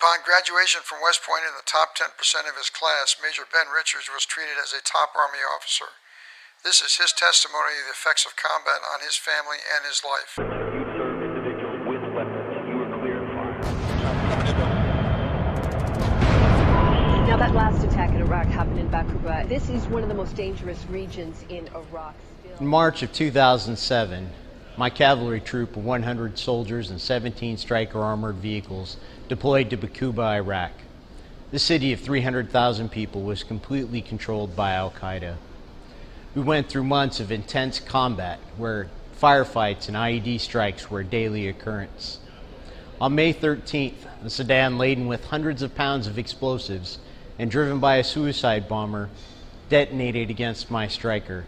Upon graduation from West Point in the top 10% of his class, Major Ben Richards was treated as a top Army officer. This is his testimony of the effects of combat on his family and his life. You serve individuals with weapons. You are clear to fire. Now, that last attack in Iraq happened in Bakuba. This is one of the most dangerous regions in Iraq. In March of 2007, my cavalry troop of 100 soldiers and 17 Stryker armored vehicles deployed to Bakuba, Iraq. This city of 300,000 people was completely controlled by Al-Qaeda. We went through months of intense combat where firefights and IED strikes were a daily occurrence. On May 13th, a sedan laden with hundreds of pounds of explosives and driven by a suicide bomber detonated against my Stryker.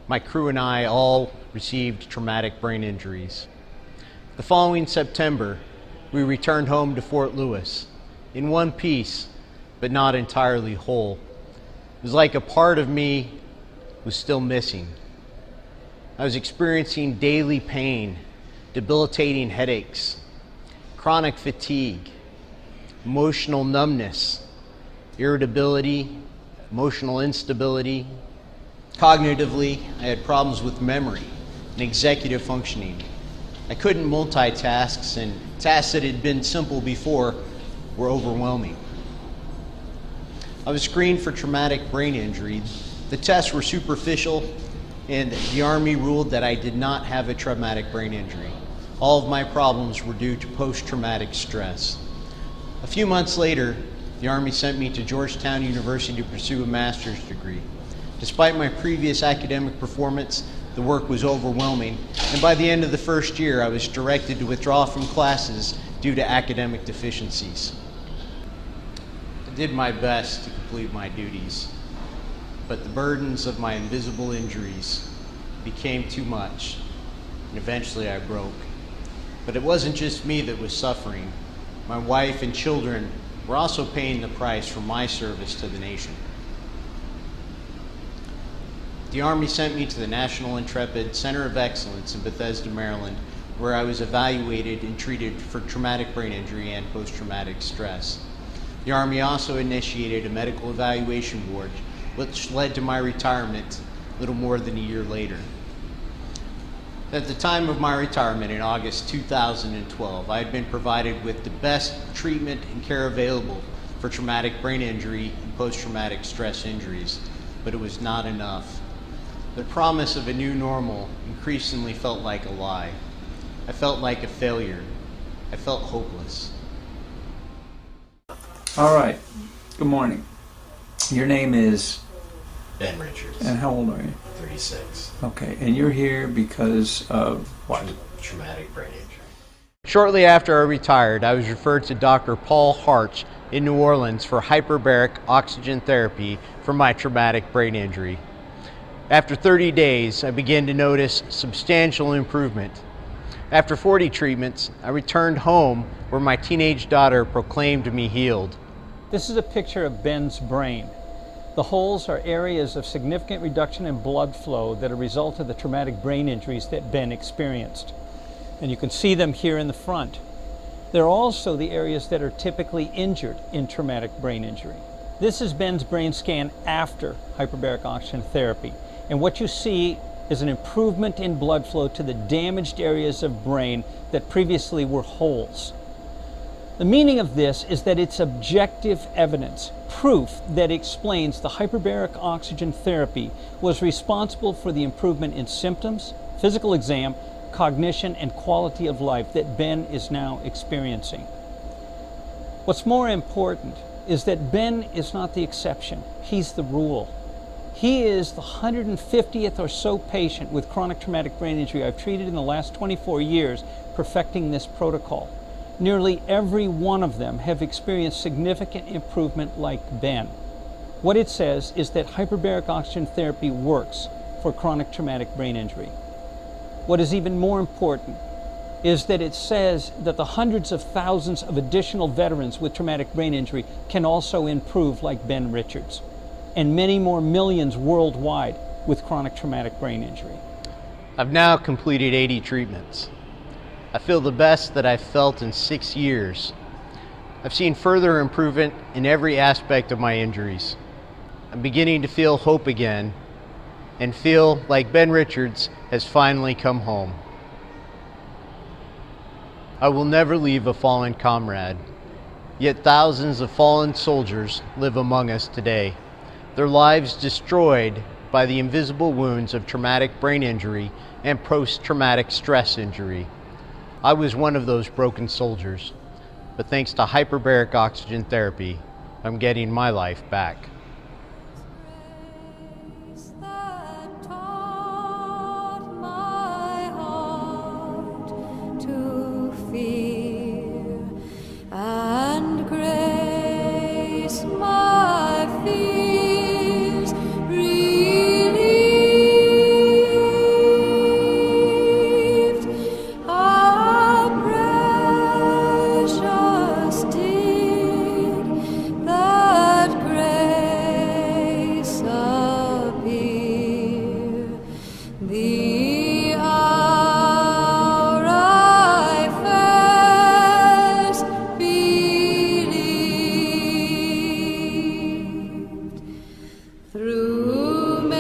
My crew and I all received traumatic brain injuries. The following September, we returned home to Fort Lewis in one piece, but not entirely whole. It was like a part of me was still missing. I was experiencing daily pain, debilitating headaches, chronic fatigue, emotional numbness, irritability, emotional instability. Cognitively, I had problems with memory and executive functioning. I couldn't multitask, and tasks that had been simple before were overwhelming. I was screened for traumatic brain injury. The tests were superficial, and the Army ruled that I did not have a traumatic brain injury. All of my problems were due to post-traumatic stress. A few months later, the Army sent me to Georgetown University to pursue a master's degree. Despite my previous academic performance, the work was overwhelming, and by the end of the first year, I was directed to withdraw from classes due to academic deficiencies. I did my best to complete my duties, but the burdens of my invisible injuries became too much, and eventually I broke. But it wasn't just me that was suffering. My wife and children were also paying the price for my service to the nation. The Army sent me to the National Intrepid Center of Excellence in Bethesda, Maryland, where I was evaluated and treated for traumatic brain injury and post-traumatic stress. The Army also initiated a medical evaluation board, which led to my retirement a little more than a year later. At the time of my retirement in August 2012, I had been provided with the best treatment and care available for traumatic brain injury and post-traumatic stress injuries, but it was not enough. The promise of a new normal increasingly felt like a lie. I felt like a failure. I felt hopeless. All right. Good morning. Your name is? Ben Richards. And how old are you? 36. Okay. And you're here because of what? Traumatic brain injury. Shortly after I retired, I was referred to Dr. Paul Harch in New Orleans for hyperbaric oxygen therapy for my traumatic brain injury. After 30 days, I began to notice substantial improvement. After 40 treatments, I returned home where my teenage daughter proclaimed me healed. This is a picture of Ben's brain. The holes are areas of significant reduction in blood flow that are a result of the traumatic brain injuries that Ben experienced. And you can see them here in the front. They're also the areas that are typically injured in traumatic brain injury. This is Ben's brain scan after hyperbaric oxygen therapy. And what you see is an improvement in blood flow to the damaged areas of brain that previously were holes. The meaning of this is that it's objective evidence, proof that explains the hyperbaric oxygen therapy was responsible for the improvement in symptoms, physical exam, cognition, and quality of life that Ben is now experiencing. What's more important is that Ben is not the exception, he's the rule. He is the 150th or so patient with chronic traumatic brain injury I've treated in the last 24 years perfecting this protocol. Nearly every one of them have experienced significant improvement like Ben. What it says is that hyperbaric oxygen therapy works for chronic traumatic brain injury. What is even more important is that it says that the hundreds of thousands of additional veterans with traumatic brain injury can also improve like Ben Richards, and many more millions worldwide with chronic traumatic brain injury. I've now completed 80 treatments. I feel the best that I've felt in 6 years. I've seen further improvement in every aspect of my injuries. I'm beginning to feel hope again and feel like Ben Richards has finally come home. I will never leave a fallen comrade, yet thousands of fallen soldiers live among us today, their lives destroyed by the invisible wounds of traumatic brain injury and post-traumatic stress injury. I was one of those broken soldiers, but thanks to hyperbaric oxygen therapy, I'm getting my life back. That taught my heart to fear, and grace my fears relieved. How precious did that grace appear, the hour I first believed. Through many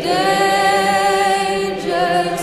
dangers,